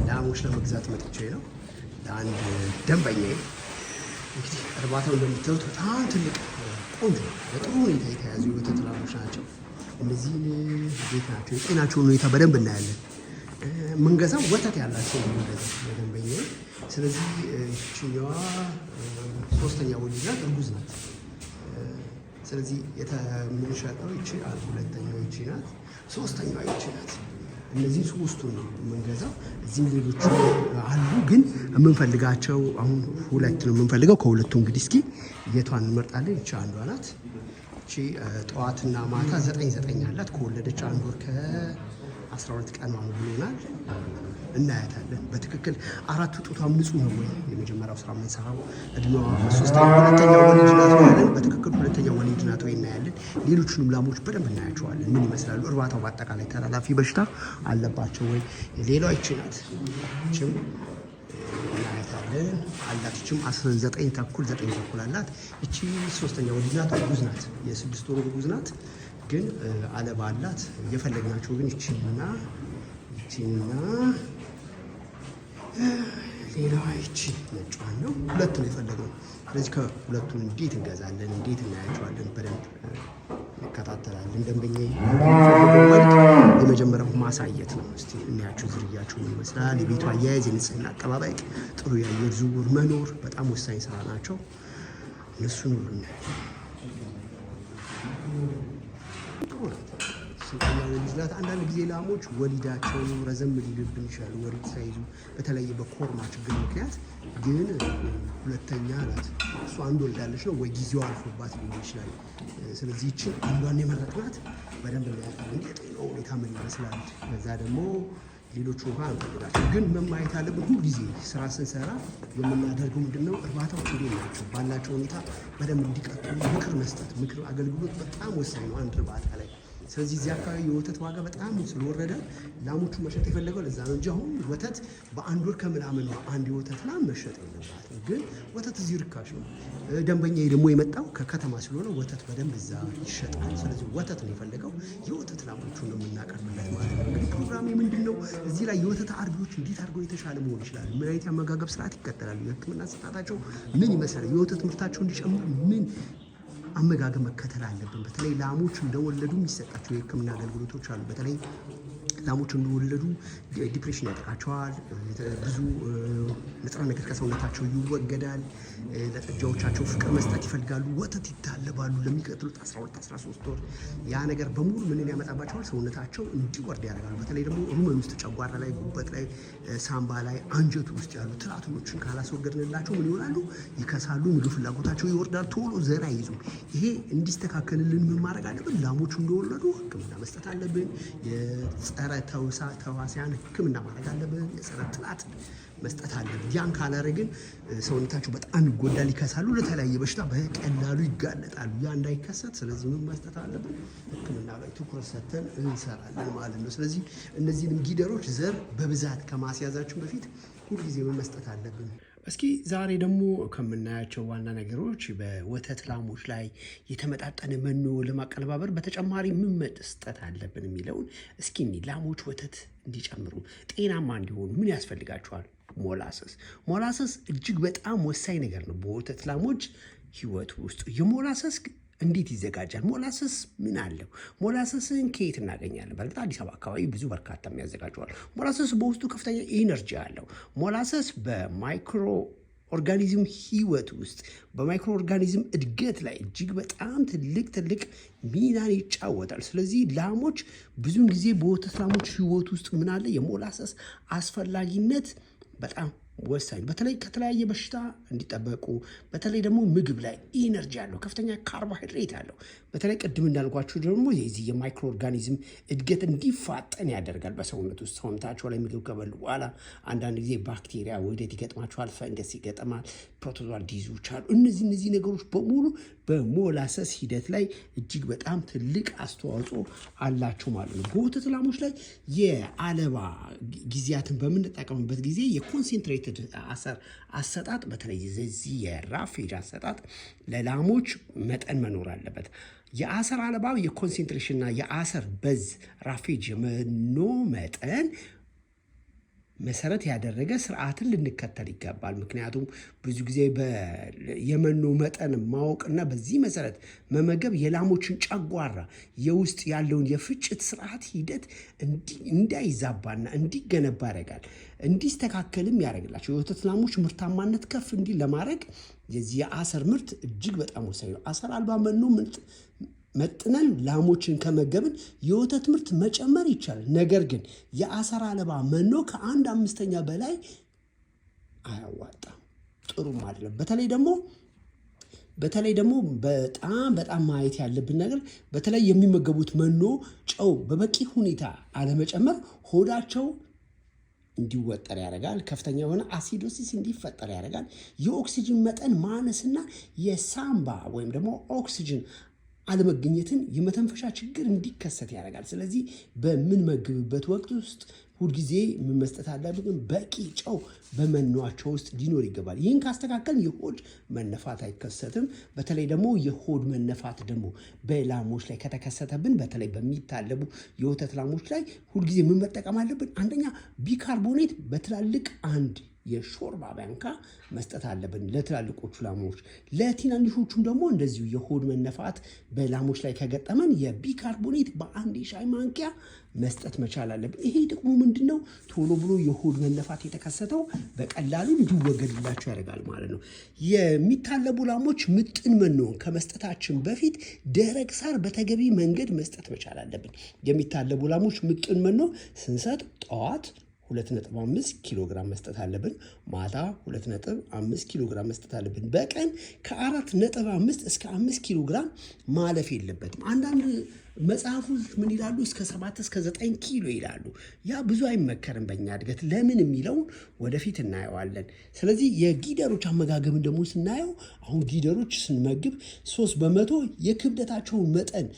ላሞች ለመግዛት መጥቼ ነው ለአንድ ደንበኛዬ። እንግዲህ እርባታው እንደምታዩት በጣም ትልቅ ቆንጆ በጥሩ ሁኔታ የተያዙ የወተት ላሞች ናቸው። እነዚህን ቤት ናቸው። የጤናቸውን ሁኔታ በደንብ እናያለን። ምንገዛው ወተት ያላቸው ምንገዛው ለደንበኛዬ። ስለዚህ ይችኛዋ ሶስተኛ ወሊድ ናት፣ እርጉዝ ናት። ስለዚህ የምንሸጠው ይቺ ሁለተኛው ይቺ ናት፣ ሶስተኛዋ ይቺ ናት። እነዚህ ሶስቱን ነው የምንገዛው። እዚህም ሌሎቹ አሉ፣ ግን የምንፈልጋቸው አሁን ሁለት ነው የምንፈልገው። ከሁለቱ እንግዲህ እስኪ የቷን እንመርጣለን? ይቺ አንዷ ናት። ይቺ ጠዋትና ማታ 9 አላት። ከወለደች 1 ወር ከ12 ቀን ነው ብሎናል። እናያታለን በትክክል አራቱ ጡቷም ንጹህ ነው ወይ? የመጀመሪያው ስራ የምንሰራው እድሜዋ ሁለተኛው ወሊድ ናት ያለን፣ በትክክል ሁለተኛው ወሊድ ናት ወይ እናያለን። ሌሎቹንም ላሞች በደንብ እናያቸዋለን። ምን ይመስላሉ? እርባታው በአጠቃላይ ተላላፊ በሽታ አለባቸው ወይ? ሌላዋ ይቺ ናት። ይችም እናያታለን አላት። ይችም 9 ተኩል አላት። ይቺ ሶስተኛ ወሊድ ናት፣ እርጉዝ ናት። የ6 ወር እርጉዝ ናት፣ ግን አለባ አላት። እየፈለግናቸው ግን ይቺና ሌላዋ ይቺ ነጯን ነው። ሁለት ነው የፈለግነው። ስለዚህ ከሁለቱን እንዴት እንገዛለን፣ እንዴት እናያቸዋለን፣ በደንብ እንከታተላለን። ደንበኛ የመጀመሪያው ማሳየት ነው። እስቲ እናያቸው፣ ዝርያቸው ምን ይመስላል፣ የቤቱ አያያዝ፣ የንጽህና አጠባበቅ፣ ጥሩ የአየር ዝውውር መኖር በጣም ወሳኝ ስራ ናቸው። እነሱን ሁሉ እናያለን። ሶስተኛ ወሊድ ናት። አንዳንድ ጊዜ ላሞች ወሊዳቸው ረዘም ሊልብን ይችላል፣ ወሊድ ሳይዙ በተለይ በኮርማ ችግር ምክንያት። ግን ሁለተኛ ናት። እሷ አንድ ወልዳለች ነው ወይ ጊዜው አልፎባት ሊሆን ይችላል። ስለዚህ ይችን አንዷን የመረጥናት በደንብ እናያታለን። የጤናው ሁኔታ ምን ይመስላል። ከዛ ደግሞ ሌሎቹ እንኳን አንፈልጋቸው፣ ግን መማየት አለብን። ሁል ጊዜ ስራ ስንሰራ የምናደርገው ምንድነው? እርባታዎች እንዴት ናቸው ባላቸው ሁኔታ በደንብ እንዲቀጥሉ ምክር መስጠት። ምክር አገልግሎት በጣም ወሳኝ ነው አንድ እርባታ ላይ። ስለዚህ እዚህ አካባቢ የወተት ዋጋ በጣም ስለወረደ ላሞቹ መሸጥ የፈለገው ለዛ ነው እንጂ አሁን ወተት በ1 ወር ከምናምን ነው አንድ የወተት ላም መሸጥ የለባትም። ግን ወተት እዚህ ርካሽ ነው። ደንበኛ ደግሞ የመጣው ከከተማ ስለሆነ ወተት በደንብ እዛ ይሸጣል። ስለዚህ ወተት ነው የፈለገው። የወተት ላሞቹ ነው የምናቀርብለት ማለት ነው። እንግዲህ ፕሮግራሜ ምንድን ነው? እዚህ ላይ የወተት አርቢዎች እንዴት አድርገው የተሻለ መሆን ይችላል፣ ምን አይነት የአመጋገብ ስርዓት ይከተላሉ፣ የሕክምና ስርዓታቸው ምን ይመስላል፣ የወተት ምርታቸው እንዲጨምር ምን አመጋገብ መከተል አለብን። በተለይ ላሞች እንደወለዱ የሚሰጣቸው የህክምና አገልግሎቶች አሉ። በተለይ ላሞች እንደወለዱ ዲፕሬሽን ያጠቃቸዋል። ብዙ ንጥረ ነገር ከሰውነታቸው ይወገዳል። ለጥጃዎቻቸው ፍቅር መስጠት ይፈልጋሉ። ወተት ይታለባሉ ለሚቀጥሉት 12-13 ወር። ያ ነገር በሙሉ ምንን ያመጣባቸዋል? ሰውነታቸው እንዲወርድ ያደርጋሉ። በተለይ ደግሞ ሩመን ውስጥ ጨጓራ ላይ፣ ጉበት ላይ፣ ሳምባ ላይ፣ አንጀቱ ውስጥ ያሉ ትላትሎችን ካላስወገድንላቸው ምን ይሆናሉ? ይከሳሉ። ምግብ ፍላጎታቸው ይወርዳል። ቶሎ ዘር አይይዙም። ይሄ እንዲስተካከልልን ምን ማድረግ አለብን? ላሞቹ እንደወለዱ ህክምና መስጠት አለብን። የጸረ ተዋሲያን ህክምና ማድረግ አለብን። የጸረ ትላት መስጠት አለብን። ያን ካላደረግን ሰውነታቸው በጣም ይጎዳል፣ ይከሳሉ፣ ለተለያየ በሽታ በቀላሉ ይጋለጣሉ። ያ እንዳይከሰት ስለዚህ ምን መስጠት አለብን? ህክምና ላይ ትኩረት ሰጥተን እንሰራለን ማለት ነው። ስለዚህ እነዚህንም ጊደሮች ዘር በብዛት ከማስያዛችን በፊት ሁልጊዜ ምን መስጠት አለብን? እስኪ ዛሬ ደግሞ ከምናያቸው ዋና ነገሮች በወተት ላሞች ላይ የተመጣጠነ መኖ ለማቀነባበር በተጨማሪ ምን መስጠት አለብን የሚለውን እስኪ ላሞች ወተት እንዲጨምሩ ጤናማ እንዲሆኑ ምን ያስፈልጋቸዋል? ሞላሰስ እጅግ በጣም ወሳኝ ነገር ነው በወተት ላሞች ህይወት ውስጥ። የሞላሰስ እንዴት ይዘጋጃል? ሞላሰስ ምን አለው? ሞላሰስን ከየት እናገኛለን? በእርግጥ አዲስ አበባ አካባቢ ብዙ በርካታ የሚያዘጋጀዋል። ሞላሰስ በውስጡ ከፍተኛ ኢነርጂ አለው። ሞላሰስ በማይክሮ ኦርጋኒዝም ህይወት ውስጥ በማይክሮ ኦርጋኒዝም እድገት ላይ እጅግ በጣም ትልቅ ሚናን ይጫወታል። ስለዚህ ላሞች ብዙውን ጊዜ በወተት ላሞች ህይወት ውስጥ ምን አለ? የሞላሰስ አስፈላጊነት በጣም ወሳኝ፣ በተለይ ከተለያየ በሽታ እንዲጠበቁ፣ በተለይ ደግሞ ምግብ ላይ ኢነርጂ አለው፣ ከፍተኛ ካርቦሃይድሬት አለው። በተለይ ቅድም እንዳልኳችሁ ደግሞ የዚህ የማይክሮ ኦርጋኒዝም እድገት እንዲፋጠን ያደርጋል። በሰውነት ውስጥ ሰውነታቸው ላይ ምግብ ከበሉ በኋላ አንዳንድ ጊዜ ባክቴሪያ ውህደት ይገጥማቸዋል፣ ፈንገስ ይገጥማል፣ ፕሮቶዞዋል ዲዚዞች አሉ። እነዚህ ነገሮች በሙሉ በሞላሰስ ሂደት ላይ እጅግ በጣም ትልቅ አስተዋጽኦ አላቸው ማለት ነው። በወተት ላሞች ላይ የአለባ ጊዜያትን በምንጠቀምበት ጊዜ የኮንሴንትሬትድ አሰጣጥ በተለይ የዚህ የራፌጅ አሰጣጥ ለላሞች መጠን መኖር አለበት። የአሰር አለባ የኮንሴንትሬሽንና የአሰር በዝ ራፌጅ የመኖ መጠን መሰረት ያደረገ ስርዓትን ልንከተል ይገባል። ምክንያቱም ብዙ ጊዜ የመኖ መጠን ማወቅና በዚህ መሰረት መመገብ የላሞችን ጨጓራ የውስጥ ያለውን የፍጭት ስርዓት ሂደት እንዳይዛባና እንዲገነባ ያደርጋል፣ እንዲስተካከልም ያደርግላቸው። የወተት ላሞች ምርታማነት ከፍ እንዲል ለማድረግ የዚህ የአሰር ምርት እጅግ በጣም ወሳኝ ነው። አሰር አልባ መኖ መጥነን ላሞችን ከመገብን የወተት ምርት መጨመር ይቻላል። ነገር ግን የአሰር አልባ መኖ ከ1/5 በላይ አያዋጣም፣ ጥሩም አይደለም። በተለይ ደግሞ በጣም ማየት ያለብን ነገር በተለይ የሚመገቡት መኖ ጨው በበቂ ሁኔታ አለመጨመር ሆዳቸው እንዲወጠር ያደርጋል። ከፍተኛ የሆነ አሲዶሲስ እንዲፈጠር ያደርጋል። የኦክሲጅን መጠን ማነስና የሳምባ ወይም ደግሞ ኦክሲጅን አለመገኘትን የመተንፈሻ ችግር እንዲከሰት ያደርጋል። ስለዚህ በምንመግብበት ወቅት ውስጥ ሁልጊዜ ምን መስጠት አለብን? በቂ ጨው በመኗቸው ውስጥ ሊኖር ይገባል። ይህን ካስተካከል የሆድ መነፋት አይከሰትም። በተለይ ደግሞ የሆድ መነፋት ደግሞ በላሞች ላይ ከተከሰተብን በተለይ በሚታለቡ የወተት ላሞች ላይ ሁልጊዜ ምን መጠቀም አለብን? አንደኛ ቢካርቦኔት በትላልቅ አንድ የሾርባ ባንካ መስጠት አለብን ለትላልቆቹ ላሞች። ለትናንሾቹም ደግሞ እንደዚሁ የሆድ መነፋት በላሞች ላይ ከገጠመን የቢካርቦኔት በአንድ የሻይ ማንኪያ መስጠት መቻል አለብን። ይሄ ጥቅሙ ምንድነው? ቶሎ ብሎ የሆድ መነፋት የተከሰተው በቀላሉ እንዲወገድላቸው ያደርጋል ማለት ነው። የሚታለቡ ላሞች ምጥን መኖ ከመስጠታችን በፊት ደረቅ ሳር በተገቢ መንገድ መስጠት መቻል አለብን። የሚታለቡ ላሞች ምጥን መኖ ስንሰጥ ጠዋት 2.5 ኪሎ ግራም መስጠት አለብን። ማታ 2.5 ኪሎ ግራም መስጠት አለብን። በቀን ከ4.5 እስከ 5 ኪሎ ግራም ማለፍ የለበትም። አንዳንድ መጽሐፎች ምን ይላሉ? እስከ 7 እስከ 9 ኪሎ ይላሉ። ያ ብዙ አይመከርም በእኛ እድገት። ለምን የሚለውን ወደፊት እናየዋለን። ስለዚህ የጊደሮች አመጋገብን ደግሞ ስናየው አሁን ጊደሮች ስንመግብ 3% የክብደታቸውን መጠን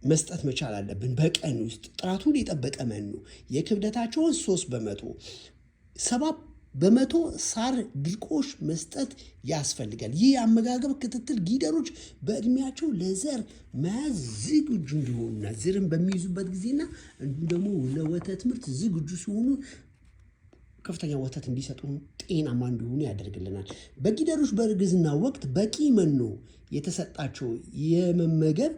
መስጠት መቻል አለብን። በቀን ውስጥ ጥራቱን የጠበቀ መኖ የክብደታቸውን 3%፣ 7% ሳር ድርቆሽ መስጠት ያስፈልጋል። ይህ የአመጋገብ ክትትል ጊደሮች በእድሜያቸው ለዘር መያዝ ዝግጁ እንዲሆኑና ዘርን በሚይዙበት ጊዜና እንዲሁም ደግሞ ለወተት ምርት ዝግጁ ሲሆኑ ከፍተኛ ወተት እንዲሰጡ ጤናማ እንዲሆኑ ያደርግልናል። በጊደሮች በእርግዝና ወቅት በቂ መኖ የተሰጣቸው የመመገብ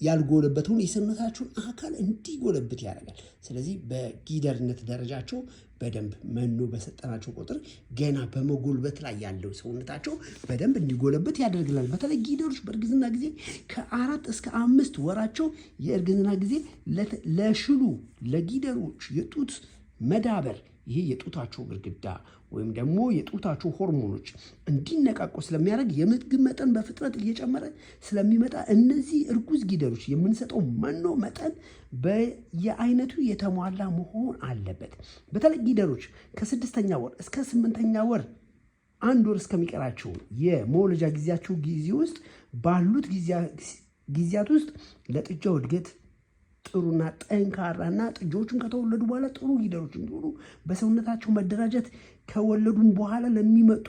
ያልጎለበተውን የሰውነታቸውን አካል እንዲጎለብት ያደርጋል። ስለዚህ በጊደርነት ደረጃቸው በደንብ መኖ በሰጠናቸው ቁጥር ገና በመጎልበት ላይ ያለው ሰውነታቸው በደንብ እንዲጎለበት ያደርግልናል። በተለይ ጊደሮች በእርግዝና ጊዜ ከ4 እስከ 5 ወራቸው የእርግዝና ጊዜ ለሽሉ ለጊደሮች የጡት መዳበር ይሄ የጡታቸው ግድግዳ ወይም ደግሞ የጡታቸው ሆርሞኖች እንዲነቃቁ ስለሚያደርግ የምግብ መጠን በፍጥነት እየጨመረ ስለሚመጣ እነዚህ እርጉዝ ጊደሮች የምንሰጠው መኖ መጠን በየአይነቱ የተሟላ መሆን አለበት። በተለይ ጊደሮች ከ6ኛ ወር እስከ 8ኛ ወር 1 ወር እስከሚቀራቸው የመውለጃ ጊዜያቸው ጊዜ ውስጥ ባሉት ጊዜያት ውስጥ ለጥጃው እድገት ጥሩና ጠንካራና ጥጆቹን ከተወለዱ በኋላ ጥሩ ጊደሮች እንዲሆኑ በሰውነታቸው መደራጀት ከወለዱም በኋላ ለሚመጡ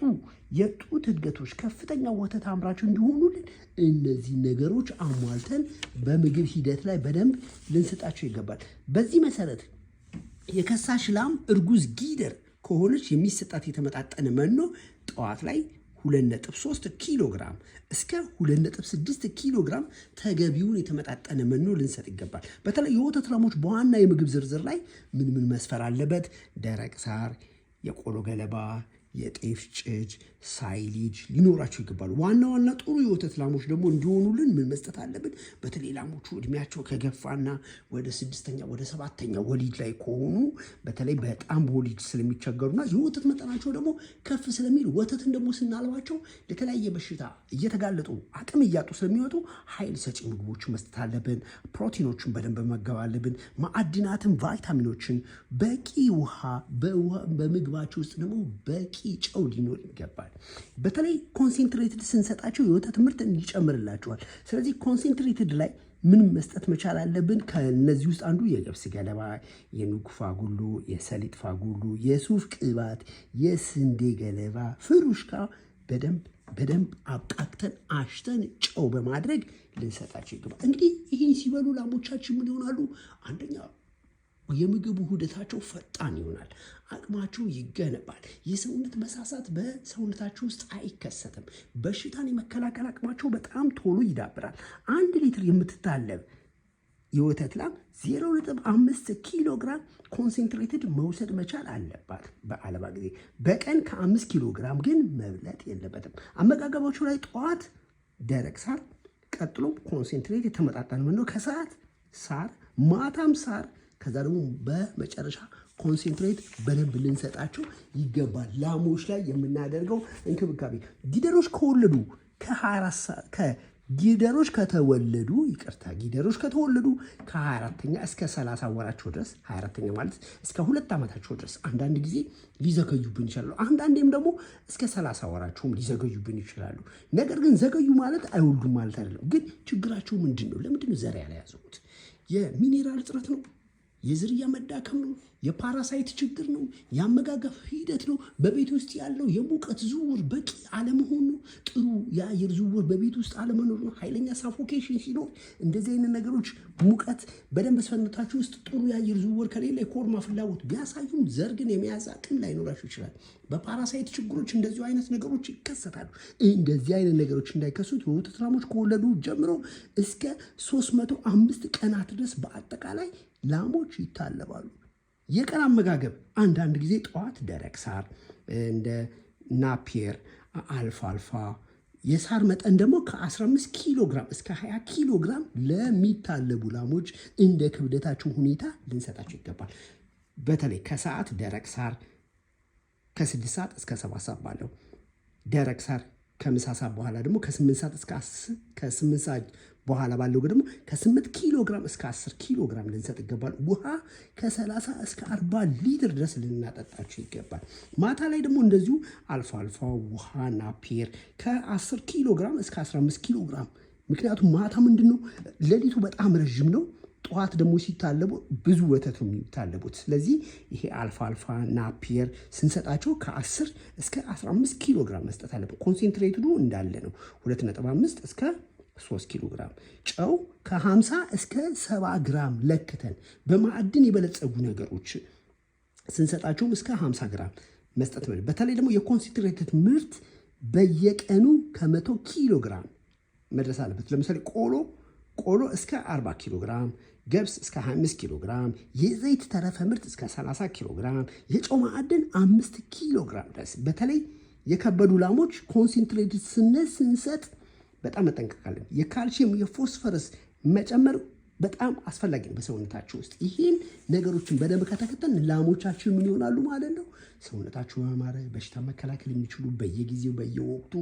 የጡት እድገቶች ከፍተኛ ወተት አምራች እንዲሆኑልን እነዚህ ነገሮች አሟልተን በምግብ ሂደት ላይ በደንብ ልንሰጣቸው ይገባል። በዚህ መሰረት የከሳሽ ላም እርጉዝ ጊደር ከሆነች የሚሰጣት የተመጣጠነ መኖ ጠዋት ላይ 2.3 ኪሎ ግራም እስከ 2.6 ኪሎ ግራም ተገቢውን የተመጣጠነ መኖ ልንሰጥ ይገባል። በተለይ የወተት ላሞች በዋና የምግብ ዝርዝር ላይ ምን መስፈር አለበት? ደረቅ ሳር፣ የቆሎ ገለባ፣ የጤፍ ጭድ፣ ሳይሊጅ ሊኖራቸው ይገባሉ። ዋና ጥሩ የወተት ላሞች ደግሞ እንዲሆኑልን ምን መስጠት አለብን? በተለይ ላሞቹ እድሜያቸው ከገፋና ወደ 6ኛ ወደ 7ኛ ወሊድ ላይ ከሆኑ በተለይ በጣም በወሊድ ስለሚቸገሩና የወተት መጠናቸው ደግሞ ከፍ ስለሚል ወተትን ደግሞ ስናልባቸው ለተለያየ በሽታ እየተጋለጡ አቅም እያጡ ስለሚወጡ ኃይል ሰጪ ምግቦችን መስጠት አለብን። ፕሮቲኖችን በደንብ መመገብ አለብን። ማዕድናትን፣ ቫይታሚኖችን፣ በቂ ውሃ፣ በምግባቸው ውስጥ ደግሞ በቂ ጨው ሊኖር ይገባል። በተለይ ኮንሴንትሬትድ ስንሰጣቸው የወተት ምርት እንዲጨምርላቸዋል። ስለዚህ ኮንሴንትሬትድ ላይ ምን መስጠት መቻል አለብን? ከነዚህ ውስጥ አንዱ የገብስ ገለባ፣ የኑግ ፋጉሎ፣ የሰሊጥ ፋጉሎ፣ የሱፍ ቅባት፣ የስንዴ ገለባ፣ ፍሩሽካ በደንብ አብቃቅተን አሽተን ጨው በማድረግ ልንሰጣቸው ይገባል። እንግዲህ ይህን ሲበሉ ላሞቻችን ምን ይሆናሉ? አንደኛ የምግብ ውህደታቸው ፈጣን ይሆናል። አቅማቸው ይገነባል። የሰውነት መሳሳት በሰውነታቸው ውስጥ አይከሰትም። በሽታን የመከላከል አቅማቸው በጣም ቶሎ ይዳብራል። 1 ሊትር የምትታለብ የወተት ላም 0.5 ኪሎ ግራም ኮንሰንትሬትድ መውሰድ መቻል አለባት በአለባ ጊዜ። በቀን ከ5 ኪሎ ግራም ግን መብለጥ የለበትም። አመጋገባቸው ላይ ጠዋት ደረቅ ሳር፣ ቀጥሎ ኮንሰንትሬት የተመጣጠነ መኖ፣ ከሰዓት ሳር፣ ማታም ሳር፣ ከዛ ደግሞ በመጨረሻ ኮንሰንትሬት በደንብ ልንሰጣቸው ይገባል። ላሞች ላይ የምናደርገው እንክብካቤ ጊደሮች ከወለዱ ጊደሮች ከተወለዱ ከ24ኛ እስከ 30 ወራቸው ድረስ 24ኛ ማለት እስከ 2 ዓመታቸው ድረስ አንዳንድ ጊዜ ሊዘገዩብን ይችላሉ። አንዳንዴም ደግሞ እስከ 30 ወራቸውም ሊዘገዩብን ይችላሉ። ነገር ግን ዘገዩ ማለት አይወልዱም ማለት አይደለም። ግን ችግራቸው ምንድን ነው? ለምንድን ነው ዘር ያልያዙት? የሚኔራል እጥረት ነው? የዝርያ መዳከም ነው? የፓራሳይት ችግር ነው? የአመጋገብ ሂደት ነው? በቤት ውስጥ ያለው የሙቀት ዝውውር በቂ አለመሆን ነው? ጥሩ የአየር ዝውውር በቤት ውስጥ አለመኖር ነው? ኃይለኛ ሳፎኬሽን ሲኖር እንደዚህ አይነት ነገሮች፣ ሙቀት በደንብ ሰውነታችሁ ውስጥ ጥሩ የአየር ዝውውር ከሌለ የኮርማ ፍላጎት ቢያሳዩም ዘር ግን የመያዝ አቅም ላይኖራችሁ ይችላል። በፓራሳይት ችግሮች እንደዚሁ አይነት ነገሮች ይከሰታሉ። እንደዚህ አይነት ነገሮች እንዳይከሱት የወተት ላሞች ከወለዱ ጀምሮ እስከ 305 ቀናት ድረስ በአጠቃላይ ላሞች ይታለባሉ። የቀን አመጋገብ አንዳንድ ጊዜ ጠዋት ደረቅ ሳር እንደ ናፒየር፣ አልፋልፋ። የሳር መጠን ደግሞ ከ15 ኪሎ ግራም እስከ 20 ኪሎ ግራም ለሚታለቡ ላሞች እንደ ክብደታቸው ሁኔታ ልንሰጣቸው ይገባል። በተለይ ከሰዓት ደረቅ ሳር ከ6 ሰዓት እስከ 7 ሰዓት ባለው ደረቅ ሳር፣ ከምሳ ሰዓት በኋላ ደግሞ ከ8 ሰዓት እስከ 10 ከ8 ሰዓት በኋላ ባለው ደግሞ ከ8 ኪሎ ግራም እስከ 10 ኪሎ ግራም ልንሰጥ ይገባል። ውሃ ከ30 እስከ 40 ሊትር ድረስ ልናጠጣቸው ይገባል። ማታ ላይ ደግሞ እንደዚሁ አልፋ አልፋ ውሃ ናፒየር ከ10 ኪሎ ግራም እስከ 15 ኪሎ ግራም። ምክንያቱም ማታ ምንድን ነው ሌሊቱ በጣም ረዥም ነው። ጠዋት ደግሞ ሲታለቡ ብዙ ወተት ነው የሚታለቡት። ስለዚህ ይሄ አልፋ አልፋ ናፒየር ስንሰጣቸው ከ10 እስከ 15 ኪሎ ግራም መስጠት አለበት። ኮንሰንትሬትዱ እንዳለ ነው 2.5 እስከ 3 ኪሎ ግራም። ጨው ከ50 እስከ 70 ግራም ለክተን በማዕድን የበለጸጉ ነገሮች ስንሰጣቸውም እስከ 50 ግራም መስጠት ነው። በተለይ ደግሞ የኮንሰንትሬትድ ምርት በየቀኑ ከ100 ኪሎ ግራም መድረስ አለበት። ለምሳሌ ቆሎ እስከ 40 ኪሎ ግራም፣ ገብስ እስከ 25 ኪሎ ግራም፣ የዘይት ተረፈ ምርት እስከ 30 ኪሎ ግራም፣ የጨው ማዕድን 5 ኪሎ ግራም ድረስ። በተለይ የከበዱ ላሞች ኮንሰንትሬትድ ስንሰጥ በጣም መጠንቀቃለን። የካልሲየም የፎስፈረስ መጨመር በጣም አስፈላጊ ነው በሰውነታችሁ ውስጥ። ይህን ነገሮችን በደንብ ከተከተልን ላሞቻችን ምን ይሆናሉ ማለት ነው? ሰውነታቸው ያማረ፣ በሽታ መከላከል የሚችሉ፣ በየጊዜው በየወቅቱ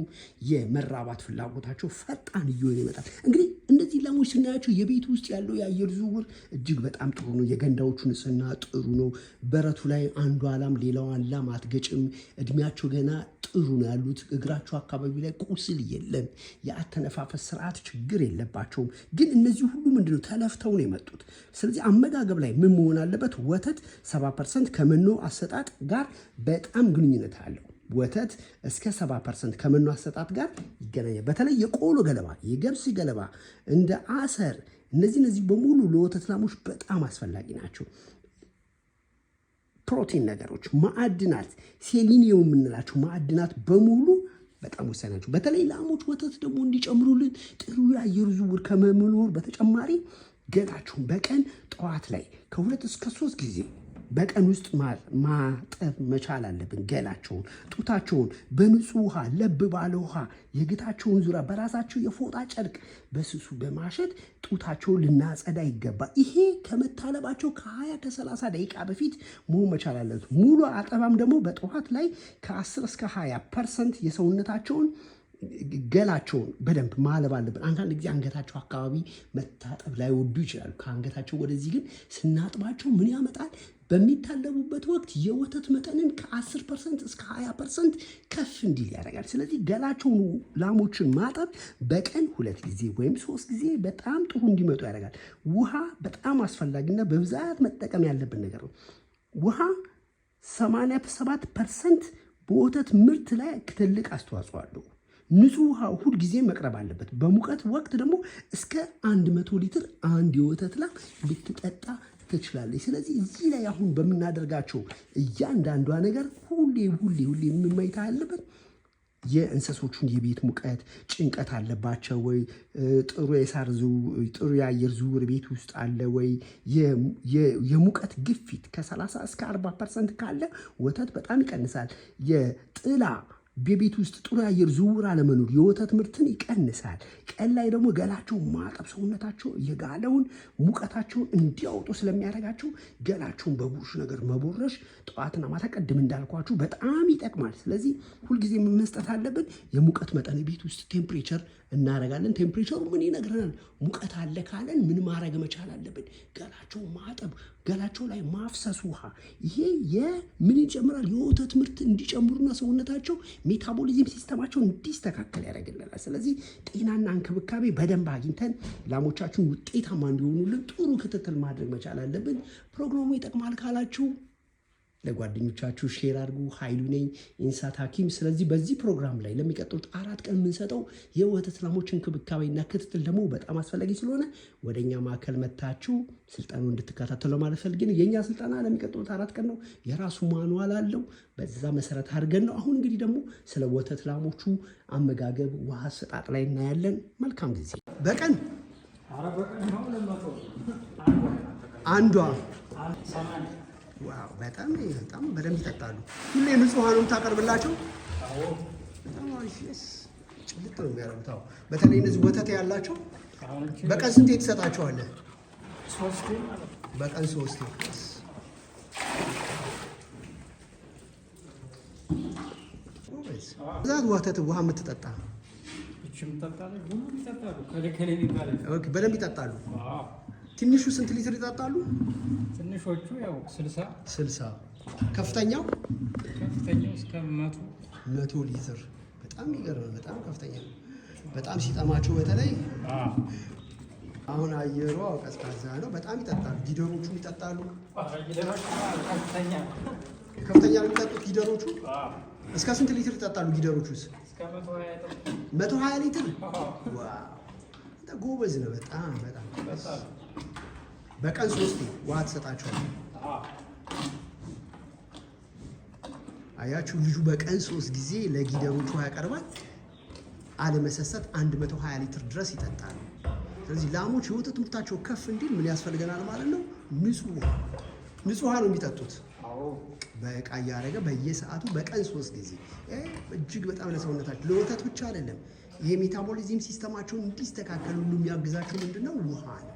የመራባት ፍላጎታቸው ፈጣን እየሆነ ይመጣል። እንግዲህ እነዚህ ላሞች ስናያቸው የቤት ውስጥ ያለው የአየር ዝውውር እጅግ በጣም ጥሩ ነው። የገንዳዎቹ ንጽህና ጥሩ ነው። በረቱ ላይ አንዷ ላም ሌላዋን ላም አትገጭም። እድሜያቸው ገና ጥሩ ነው ያሉት። እግራቸው አካባቢ ላይ ቁስል የለም። የአተነፋፈስ ስርዓት ችግር የለባቸውም። ግን እነዚህ ሁሉ ምንድነው ተለፍተው ነው የመጡት። ስለዚህ አመጋገብ ላይ ምን መሆን አለበት? ወተት 70% ከመኖ አሰጣጥ ጋር በጣም ግንኙነት አለው። ወተት እስከ 70% ከመኖ አሰጣጥ ጋር ይገናኛል። በተለይ የቆሎ ገለባ፣ የገብስ ገለባ፣ እንደ አሰር እነዚህ በሙሉ ለወተት ላሞች በጣም አስፈላጊ ናቸው። ፕሮቲን ነገሮች፣ ማዕድናት፣ ሴሊኒየም የምንላቸው ማዕድናት በሙሉ በጣም ወሳኝ ናቸው። በተለይ ላሞች ወተት ደግሞ እንዲጨምሩልን ጥሩ የአየር ዝውውር ከመኖር በተጨማሪ ገላቸውን በቀን ጠዋት ላይ ከ2 እስከ 3 ጊዜ በቀን ውስጥ ማጠብ መቻል አለብን። ገላቸውን፣ ጡታቸውን በንጹህ ውሃ፣ ለብ ባለ ውሃ የግታቸውን ዙሪያ በራሳቸው የፎጣ ጨርቅ በስሱ በማሸት ጡታቸውን ልናጸዳ ይገባል። ይሄ ከመታለባቸው ከ20 ከ30 ደቂቃ በፊት መሆን መቻል አለበት። ሙሉ አጠባም ደግሞ በጠዋት ላይ ከ10 እስከ 20% የሰውነታቸውን ገላቸውን በደንብ ማለብ አለብን። አንዳንድ ጊዜ አንገታቸው አካባቢ መታጠብ ላይ ወዱ ይችላሉ። ከአንገታቸው ወደዚህ ግን ስናጥባቸው ምን ያመጣል? በሚታለቡበት ወቅት የወተት መጠንን ከ10% እስከ 20% ከፍ እንዲል ያደርጋል። ስለዚህ ገላቸውን ላሞችን ማጠብ በቀን 2 ጊዜ ወይም 3 ጊዜ በጣም ጥሩ እንዲመጡ ያደርጋል። ውሃ በጣም አስፈላጊና በብዛት መጠቀም ያለብን ነገር ነው። ውሃ 87% በወተት ምርት ላይ ትልቅ አስተዋጽኦ አለው። ንጹህ ውሃ ሁል ጊዜ መቅረብ አለበት። በሙቀት ወቅት ደግሞ እስከ 100 ሊትር አንድ የወተት ላም ልትጠጣ ትችላለች። ስለዚህ እዚህ ላይ አሁን በምናደርጋቸው እያንዳንዷ ነገር ሁሌ የምማይታ ያለበት የእንስሶቹን የቤት ሙቀት ጭንቀት አለባቸው ወይ፣ ጥሩ የሳር ጥሩ የአየር ዝውውር ቤት ውስጥ አለ ወይ፣ የሙቀት ግፊት ከ30 እስከ 40% ካለ ወተት በጣም ይቀንሳል። የጥላ በቤት ውስጥ ጥሩ የአየር ዝውውር አለመኖር የወተት ምርትን ይቀንሳል። ቀን ላይ ደግሞ ገላቸውን ማጠብ ሰውነታቸው የጋለውን ሙቀታቸውን እንዲያወጡ ስለሚያደርጋቸው ገላቸውን በቡርሽ ነገር መቦረሽ ጠዋትና ማታ ቀድም እንዳልኳችሁ በጣም ይጠቅማል። ስለዚህ ሁልጊዜ መስጠት አለብን። የሙቀት መጠን ቤት ውስጥ ቴምፕሬቸር እናደርጋለን። ቴምፕሬቸሩ ምን ይነግረናል? ሙቀት አለ ካለን ምን ማድረግ መቻል አለብን? ገላቸው ማጠብ፣ ገላቸው ላይ ማፍሰስ ውሃ። ይሄ ምን ይጨምራል? የወተት ምርት እንዲጨምሩና ሰውነታቸው ሜታቦሊዝም ሲስተማቸው እንዲስተካከል ያደርግልናል። ስለዚህ ጤናና እንክብካቤ በደንብ አግኝተን ላሞቻችን ውጤታማ እንዲሆኑልን ጥሩ ክትትል ማድረግ መቻል አለብን። ፕሮግራሙ ይጠቅማል ካላችሁ ለጓደኞቻችሁ ሼር አድርጉ። ኃይሉ ነኝ የእንስሳት ሐኪም። ስለዚህ በዚህ ፕሮግራም ላይ ለሚቀጥሉት 4 ቀን የምንሰጠው የወተት ላሞች እንክብካቤና ክትትል ደግሞ በጣም አስፈላጊ ስለሆነ ወደኛ ማዕከል መታችሁ ስልጠናው እንድትከታተሉ ማለት ፈልገን የኛ ስልጠና ለሚቀጥሉት 4 ቀን ነው። የራሱ ማኑዋል አለው። በዛ መሰረት አድርገን ነው። አሁን እንግዲህ ደግሞ ስለ ወተት ላሞቹ አመጋገብ፣ ውሃ አሰጣጥ ላይ እናያለን። መልካም ጊዜ። በቀን አንዷ ዋው በጣም በደንብ ይጠጣሉ። ሁሌ ንጹህ ውሃ ነው የምታቀርብላቸው? በጣም አሪፍ ጭልጥ ነው የሚያደርጉት። በተለይ እነዚህ ወተት ያላቸው በቀን ስንቴ ትሰጣቸዋለህ? በቀን 3 ብዛት ወተት ውሃ የምትጠጣ በደንብ ይጠጣሉ። ትንሹ ስንት ሊትር ይጠጣሉ? ትንሾቹ ያው 60 ከፍተኛው እስከ 100 ሊትር። በጣም ይገርም። በጣም ከፍተኛ ነው። በጣም ሲጠማቸው በተለይ አሁን አየሩ ቀዝቃዛ ነው። በጣም ይጠጣሉ። ጊደሮቹም ይጠጣሉ። ከፍተኛ ነው የሚጠጡት ጊደሮቹ። እስከ ስንት ሊትር ይጠጣሉ ጊደሮቹስ? እስከ 120 ሊትር። ዋው ጎበዝ ነው። በጣም በቀን 3 ውሃ ትሰጣቸዋለህ። አያችሁ ልጁ በቀን 3 ጊዜ ለጊደሮቹ ውሃ ያቀርባል። አለመሰሰት 120 ሊትር ድረስ ይጠጣሉ። ስለዚህ ላሞች የወተት ምርታቸው ከፍ እንዲል ምን ያስፈልገናል ማለት ነው? ንጹህ ውሃ ነው የሚጠጡት። በእቃ እያደረገ በየሰዓቱ በቀን 3 ጊዜ። እጅግ በጣም ለሰውነታቸው ለወተት ብቻ አይደለም፣ የሜታቦሊዝም ሲስተማቸውን እንዲስተካከል ሁሉ የሚያግዛቸው ምንድነው? ውሃ ነው።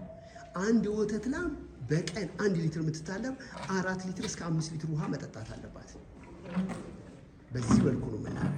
አንድ የወተት ላም በቀን 1 ሊትር የምትታለብ 4 ሊትር እስከ 5 ሊትር ውሃ መጠጣት አለባት። በዚህ መልኩ ነው የምናደርገው።